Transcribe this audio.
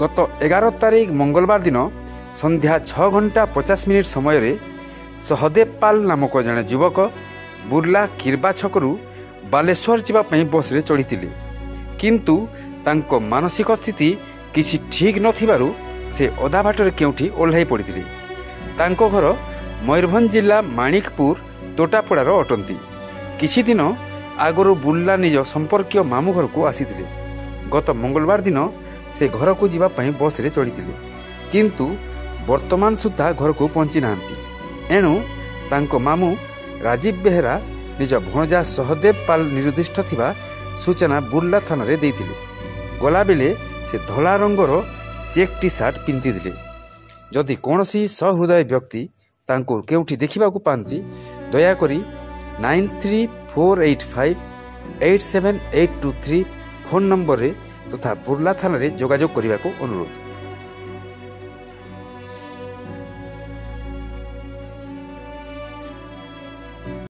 गत 11 तारिख मंगलवार दिन संध्या 6:50 समय सहदेव पाल नामक जड़े युवक बुर्ला किरबा छकरू बालेश्वर जावाई बस रे चढ़ी किंतु तांको मानसिक स्थिति किसी ठीक नथिबारु से अधा बाटर केउठी ओल्हाई पड़ते। तांको घर मयूरभंज जिला माणिकपुर तोटापड़ार अटंती। किछि दिन आगरू बुर्ला निज संपर्कीय मामू घर को आसीथिले। गत मंगलवार दिन से घर को जीवाई बस रे चढ़ी किंतु वर्तमान सुधा घर को पहुंची नांती। एणु तांको मामू राजीव बेहेरा निज भणजा सहदेव पाल निर्दिष्ट थिबा सूचना बुर्ला थाना रे देइथिले। गला बेले से धला रंगर चेक टी शर्ट पिंधिथिले। जदि कौनसी सहृदय व्यक्ति तांको केउठी देखिबा को पांती दयाकरी 9348587823 फोन नंबर रे तथा बुर्ला थाना रे जोगाजोग करने को अनुरोध।